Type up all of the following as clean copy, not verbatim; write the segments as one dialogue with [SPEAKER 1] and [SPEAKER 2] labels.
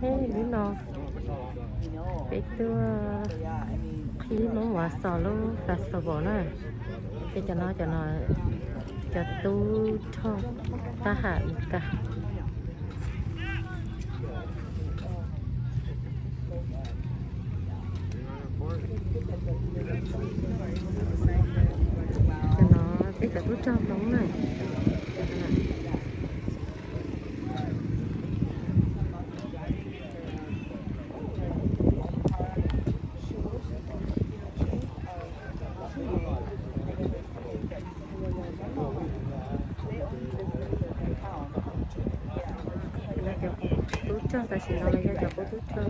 [SPEAKER 1] Hey, nó cái tua khi nó wausau luôn festival này cái cho nó cho tu cho ta hạn cả cho nó cái tu trong đúng này là cho tu cho ta chỉ nói là cho tu cho nó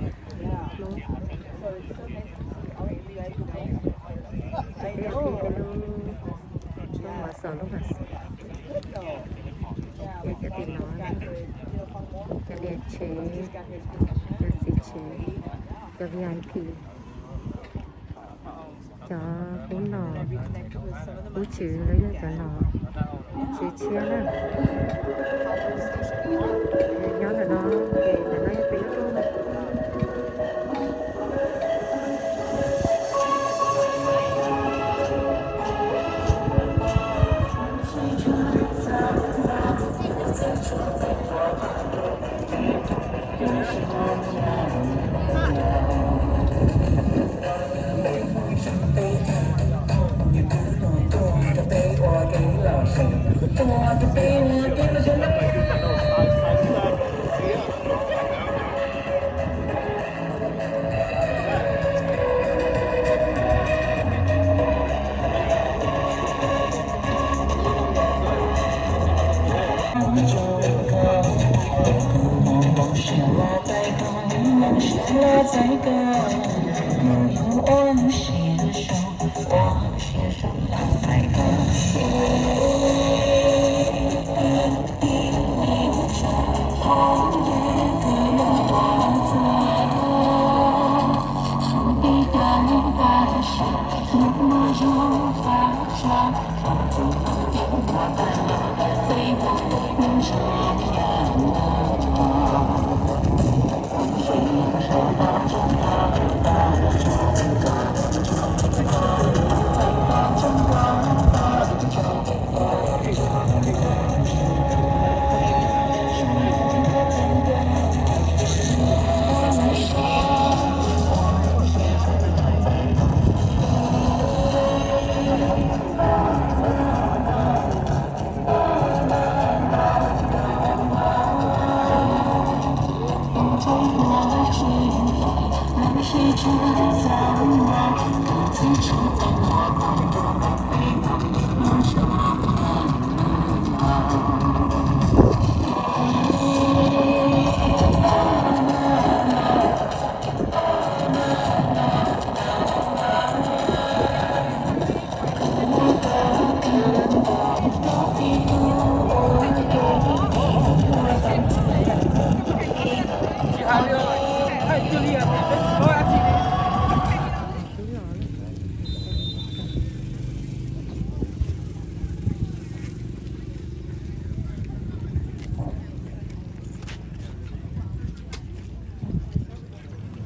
[SPEAKER 1] cái nó wausau lúc mà cái tiền nó cái điện chế cái gì chế cho VIP cho bốn nọ bốn chữ lấy ra cho nọ chữ chia là nhớ là nó về là nó biết luôn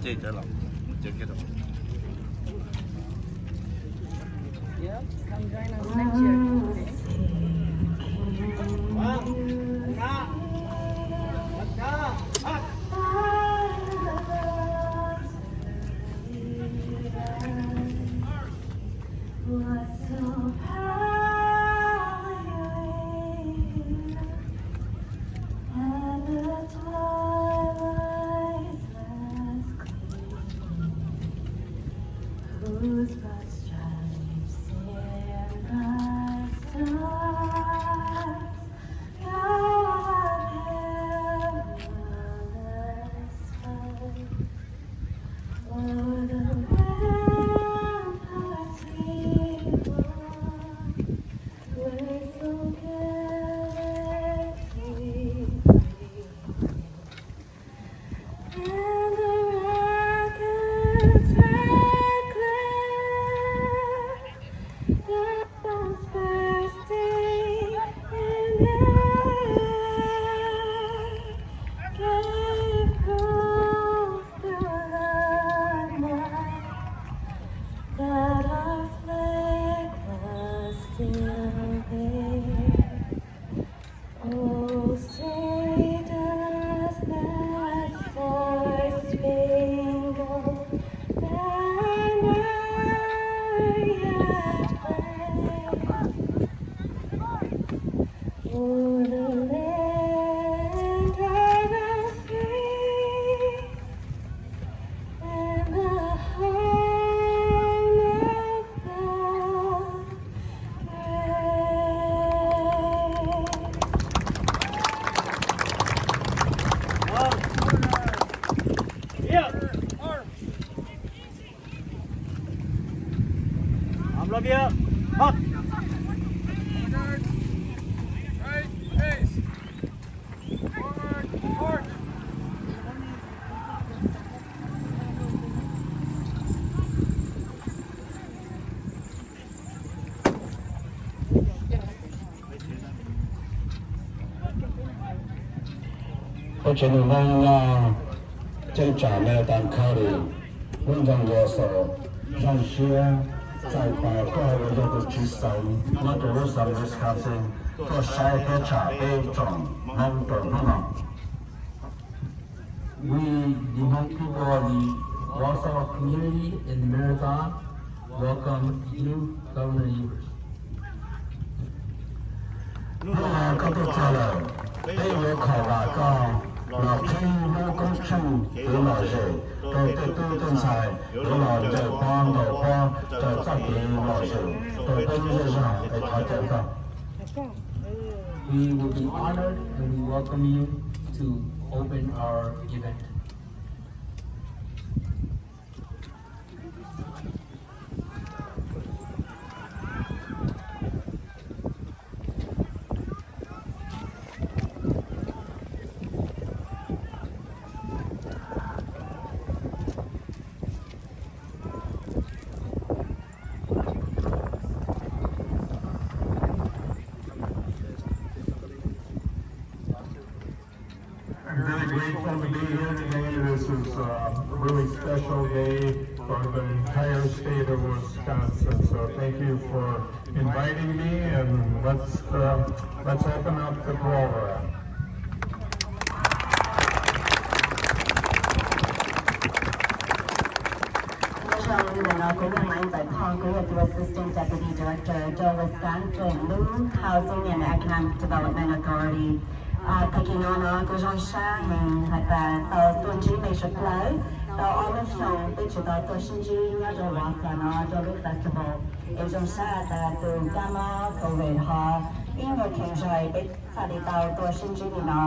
[SPEAKER 2] chơi trở lòng chơi cái đó.
[SPEAKER 3] Yeah, come join us next year.
[SPEAKER 4] I'm love you. Up.
[SPEAKER 5] Right, face. Forward, forward.
[SPEAKER 6] Ở trên đường vòng trên trạm này đang khởi động, vận động wausau, rằng xe在白花的这个之上，那个我上Wisconsin，做晒的茶杯种，能得不能？We, the Hmoob people of the Wausau community in the marathon, welcome you, Governor Evers. 不然可都错了，被我考大纲，老天路公处有老人，都正在有老人帮到帮，在这边老人，都是上来讨这个。We will be honored and we welcome you to open our event. I'm really grateful to be here today. This is a really special day for the entire state of Wisconsin. So thank you for inviting me, and let's open up the program.
[SPEAKER 7] to Assistant Deputy Director, Joe Wisconsin, New Housing and Economic Development Authority. Takinona Gojansha and had the Tunji Nation Play. The Olive Show, which is the Toshinji Yajawasana Jolly Festival. Asian Shat at the Gama, Covid Ha, in your Kinjai, Big Sadita, Toshinji Nina,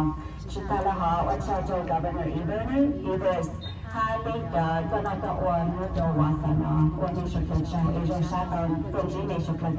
[SPEAKER 7] Chitalaha, what's our Governor Evers. Hai big Ganaka one, Jawasana, one nation kitchen, Asian Shat on Tunji Nation Play.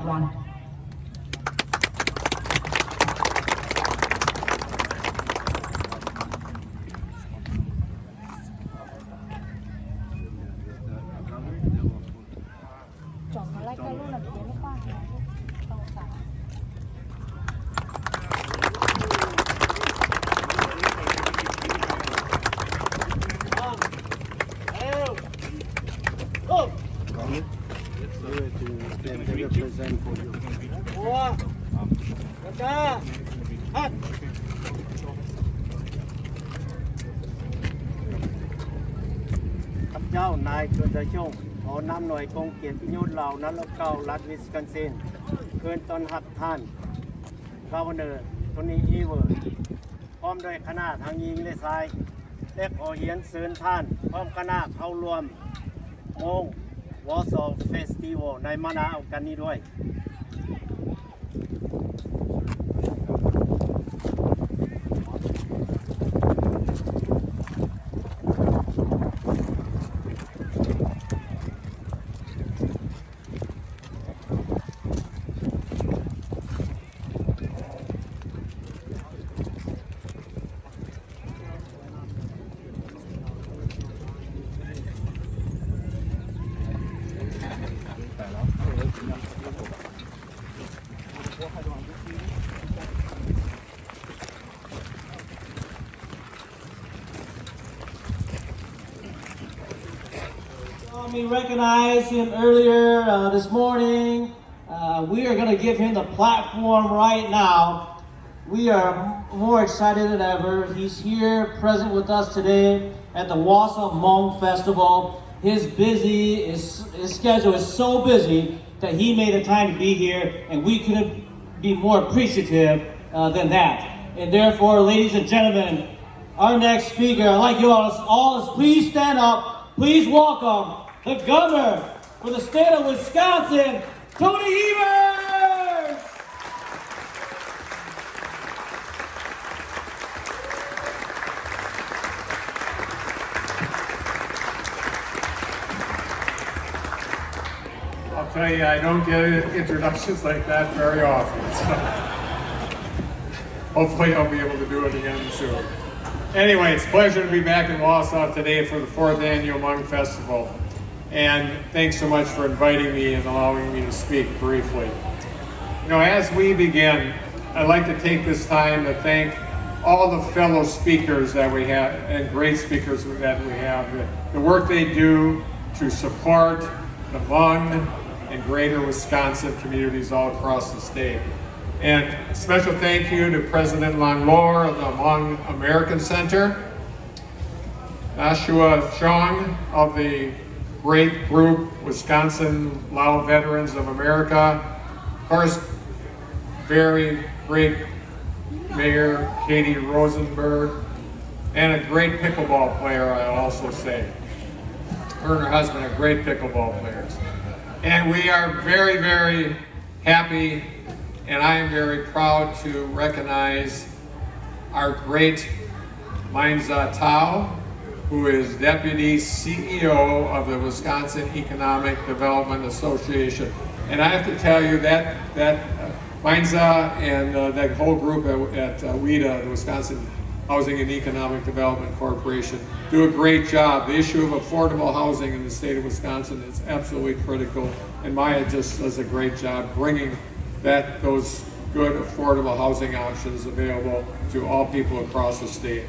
[SPEAKER 4] เจ้านายเกินจะช่วงขอนำหน่วยกองเกียรติยศเหล่านั้นแล้วเก้ารัฐวิสคอนซินเกินตอนหับท่านGovernorโทนี่อีเวอร์พร้อมด้วยคณะทางยิงและทรายและขอเหียนเชิญท่านพร้อมคณะเข้ารวมโมงวอร์ซอเฟสติวัลในมานาเอากันนี้ด้วย
[SPEAKER 8] We recognized him earlier this morning. We are going to give him the platform right now. We are more excited than ever. He's here present with us today at the Wausau Hmoob Festival. His schedule is so busy that he made the time to be here, and we couldn't be more appreciative than that. And therefore, ladies and gentlemen, our next speaker, I'd like you all to please stand up. Please welcome the governor for the state of Wisconsin, Tony Evers!
[SPEAKER 5] tell you, I don't get introductions like that very often. So hopefully I'll be able to do it again soon. Anyway, it's a pleasure to be back in Wausau today for the 4th Annual Hmong Festival. And thanks so much for inviting me and allowing me to speak briefly. You know, as we begin, I'd like to take this time to thank all the fellow speakers that we have and great speakers that we have, the work they do to support the Hmong and greater Wisconsin communities all across the state. And a special thank you to President Lang Lor of the Hmong American Center, Nashua Chong of the great group Wisconsin Lao Veterans of America, of course, very great Mayor Katie Rosenberg, and a great pickleball player, I'll also say. Her and her husband are great pickleball players. And we are very, very happy, and I am very proud to recognize our great Mainza Tao, who is Deputy CEO of the Wisconsin Economic Development Association. And I have to tell you that Mainza and that whole group at WEDA, the Wisconsin Housing and Economic Development Corporation, do a great job. The issue of affordable housing in the state of Wisconsin is absolutely critical, and Maya just does a great job bringing those good affordable housing options available to all people across the state.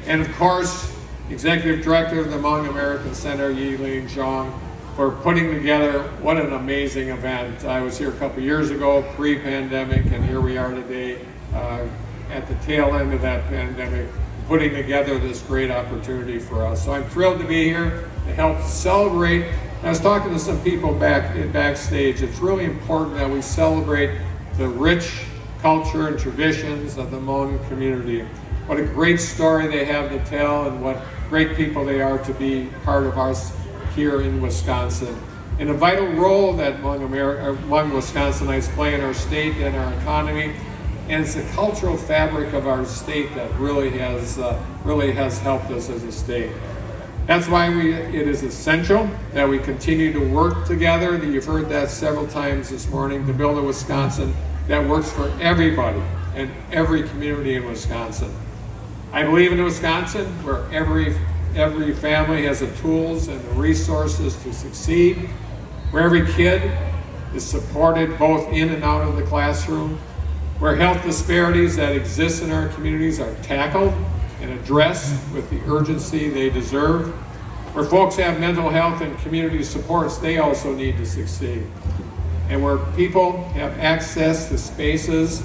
[SPEAKER 5] And of course, Executive Director of the Hmong American Center, Yi-Ling Zhang, for putting together what an amazing event. I was here a couple years ago, pre-pandemic, and here we are today at the tail end of that pandemic, putting together this great opportunity for us. So I'm thrilled to be here to help celebrate. I was talking to some people backstage. It's really important that we celebrate the rich culture and traditions of the Hmong community. What a great story they have to tell, and what great people they are to be part of us here in Wisconsin. And a vital role that Hmong Wisconsinites play in our state and our economy, and it's the cultural fabric of our state that really has helped us as a state. That's why it is essential that we continue to work together. You've heard that several times this morning, to build a Wisconsin that works for everybody and every community in Wisconsin. I believe in a Wisconsin where every family has the tools and the resources to succeed, where every kid is supported both in and out of the classroom, where health disparities that exist in our communities are tackled and addressed with the urgency they deserve, where folks have mental health and community supports they also need to succeed, and where people have access to spaces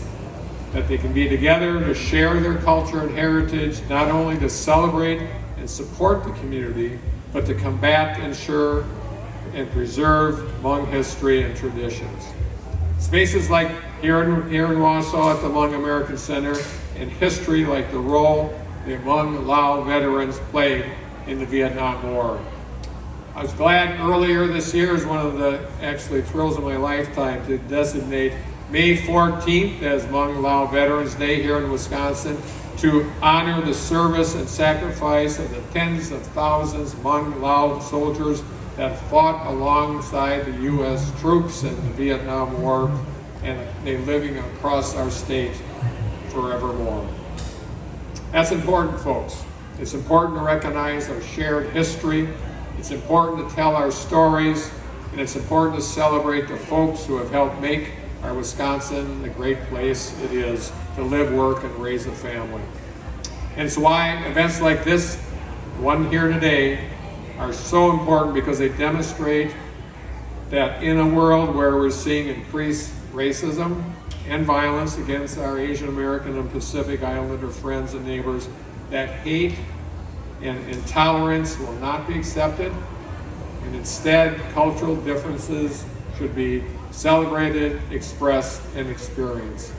[SPEAKER 5] that they can be together to share their culture and heritage, not only to celebrate and support the community, but to combat, ensure, and preserve Hmong history and traditions. Spaces like here in Wausau at the Hmong American Center, and history like the role the Hmong Lao veterans played in the Vietnam War. I was glad earlier this year, is one of the actually thrills of my lifetime, to designate May 14th as Hmong Lao Veterans Day here in Wisconsin, to honor the service and sacrifice of the tens of thousands of Hmong Lao soldiers that fought alongside the U.S. troops in the Vietnam War, and they living across our state forevermore. That's important, folks. It's important to recognize our shared history. It's important to tell our stories, and it's important to celebrate the folks who have helped make our Wisconsin the great place it is to live, work, and raise a family. And it's why events like this, one here today, are so important, because they demonstrate that in a world where we're seeing increased racism and violence against our Asian American and Pacific Islander friends and neighbors, that hate and intolerance will not be accepted, and instead cultural differences should be celebrated, expressed, and experienced.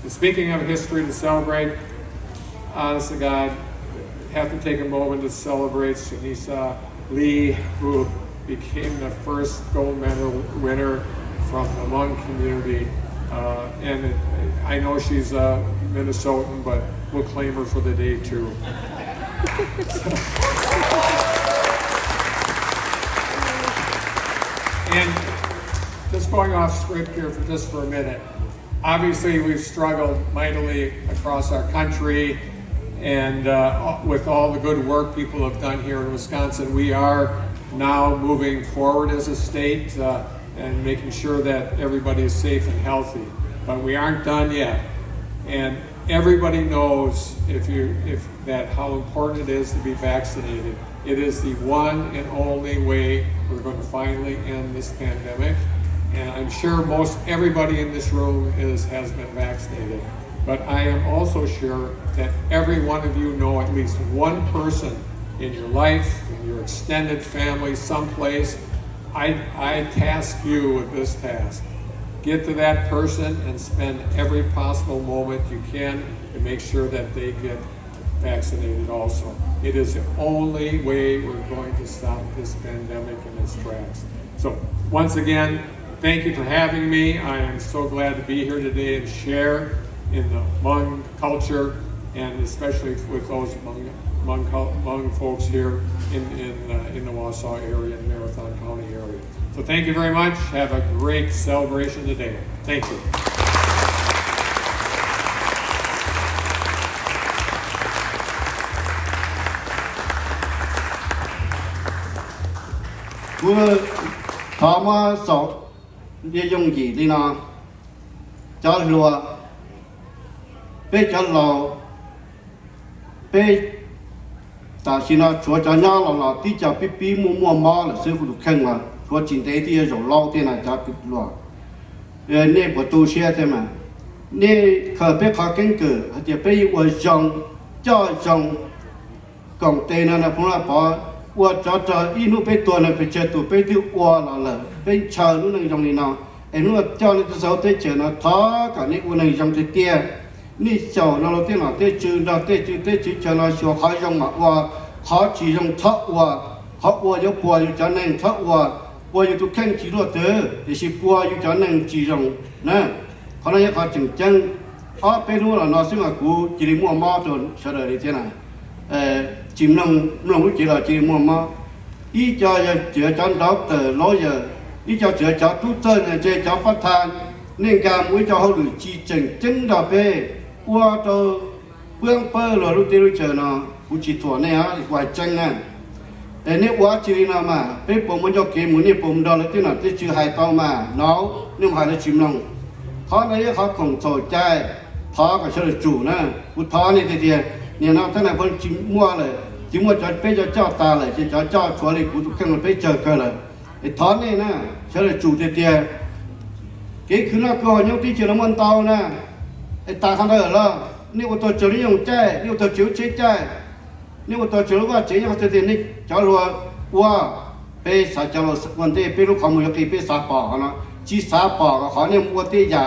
[SPEAKER 5] And speaking of history to celebrate, honest to God, have to take a moment to celebrate Sunisa Lee, who became the first gold medal winner from the Hmong community. And I know she's a Minnesotan, but we'll claim her for the day too. And going off script here for just for a minute. Obviously, we've struggled mightily across our country, and with all the good work people have done here in Wisconsin, we are now moving forward as a state and making sure that everybody is safe and healthy. But we aren't done yet, and everybody knows that how important it is to be vaccinated. It is the one and only way we're going to finally end this pandemic. And I'm sure most everybody in this room has been vaccinated. But I am also sure that every one of you know at least one person in your life, in your extended family, someplace. I task you with this task. Get to that person and spend every possible moment you can to make sure that they get vaccinated also. It is the only way we're going to stop this pandemic in its tracks. So once again, thank you for having me. I am so glad to be here today and share in the Hmong culture, and especially with those Hmong folks here in the Wausau area, in Marathon County area. So thank you very much. Have a great celebration today. Thank you.
[SPEAKER 9] thọ mà sọ đi dùng gì đi nào cho lúa bây cho lò bây ta xin nó chúa cho nhau là tí cho bí mua là sư phụ được khen mà chúa chính tế thì rồi lâu thế này cho bí lúa nên bộ tu xe thế mà nên khởi bây khó kinh cử thì bây giờ dòng cho dòng cộng tên là cũng là bỏว่าจะอีนู้ไปตัวนั้นไปเจอตัวไปที่ว่าละไปเชิญนู้นนึงจังนี้นะไอ้นู้นเจ้านี่จะเสาเตเจอนะท้ากับนี่วันนึงจังเตี้ยนี่เจ้าเราเตี้ยนะเตี้ยจืดนะเตี้ยจืดเจอนะชัวเขาจังมาว่าเขาจีจังทักว่าเขาว่าอยู่ปัวอยู่จันนึงทักว่าปัวอยู่ทุกแข่งจีรถเตอแต่สิปัวอยู่จันนึงจีจังนะเขาเนี่ยเขาจึงจังไปนู้นละนะซึ่งกูจีริมัวมาจนเฉลยเท่านั้นchìm nông chỉ là chỉ mua mà ý cho chữa cho đó từ lối giờ ý cho chữa cho tu chân này chơi cho phát thanh nên cả mũi cho họ được chi chỉnh chứng đào về qua cho phương phơ rồi lúc tiêu chờ nó cũng chỉ thuở này á quay chân nè nếu quá chỉ nào mà bây bông muốn cho kiếm muốn đi bông đó là thế nào thế chưa hai tao mà nó nhưng mà là chìm nông khó đấy khó cùng sầu trai khó cả cho được chủ nè cũng khó này thìเนี่ยนะท่านนายพลจิมัวเลยจิมัวจะไปจะเจ้าตาเลยจะเจ้าชัวเลยกูทุกครั้งไปเจอกันเลยไอ้ท้อนนี่นะเชื่อจูเตี้ยเกี่ยคือน่าก็ยกที่เชื่อมันเตานะไอ้ตาข้างเดินละนี่ว่าตัวเชื่อนี่ยงใจนี่ว่าตัวเชื่อเชื่อใจนี่ว่าตัวเชื่อว่าเชื่อยังเตี้ยนี่เจ้ารัวว่าไปสาจะเราวันที่ไปรู้ข้อมูลกี่ไปสาปอกนะจีสาปอกขอเนี่ยมัวที่ใหญ่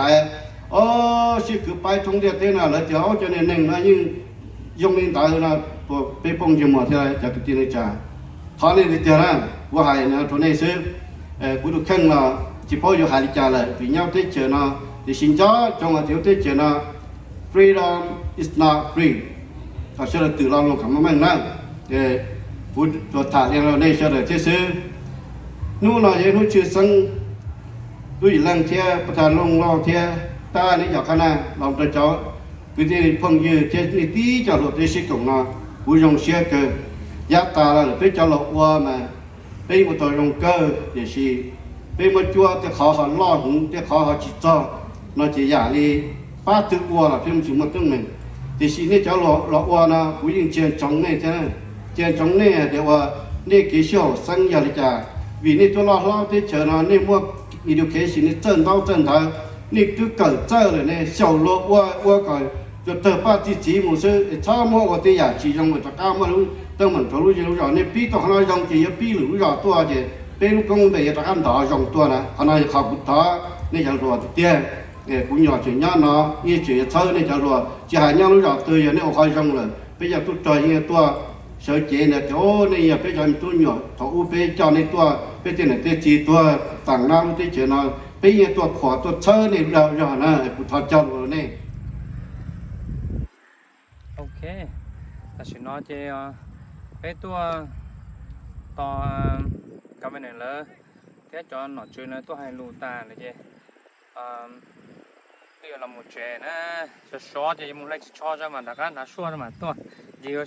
[SPEAKER 9] สิคือไปตรงเดียวเต้นน่ะแล้วเดี๋ยวจะเนี่ยหนึ่งนะยิ่ง用领导呢，被帮助嘛，在这个地方讲，他那的地方，我还呢，做那些，我都看了，只包有海里家了，比较对着呢，的新疆中啊，就对着呢 ，freedom is not free， 他说的对了，我看慢慢呢，我做他那个那些的，这是，นู่นน่ะนู่นชื่อสังด้วยลังเทียประธานลงรอเทียตานี่อยากขนาดเราจะเจาะcái gì phong như thế này tí cho luật sĩ cộng nó vui dùng xe cơ giá ta là biết cho luật qua mà bây một tội dùng cơ để gì bây một chua thì khó họ lo hùng thì khó họ chỉ cho nó chỉ giả đi ba thứ qua là phim chúng một tương mình thì gì này cho luật qua nó vui dùng chuyện chống này thế này chuyện chống này để qua này cái số sang nhà đi trả vì này tôi lo thì chờ nó này mua nhiều điều cái gì này chân đau chân thở này cứ cởi chơi rồi này小luật qua cởi就得把自己模式，差不多我哋也其中我就搞么路，等门头路就路上，你比到可能用几比路上多少钱，比如讲每日大家拿用多啦，可能考不到，你就说点，姑娘就伢拿，你就抽你就说，就系伢路上对呀，你我开用了，比较多赚嘢多，小姐呢，哦你也比较多鸟，头比叫你多，比点呢啲几多，当然啲钱呢，比嘢多ข多抽你了了呢，不他叫我呢。
[SPEAKER 10] ok ta sẽ nói về cái tua to cái này là thế cho nó chơi nó tôi hay lù ta này chứ bây giờ là một trẻ nè cho xóa thì một lấy cho cho mà đã cá đã xóa mà tôi giờ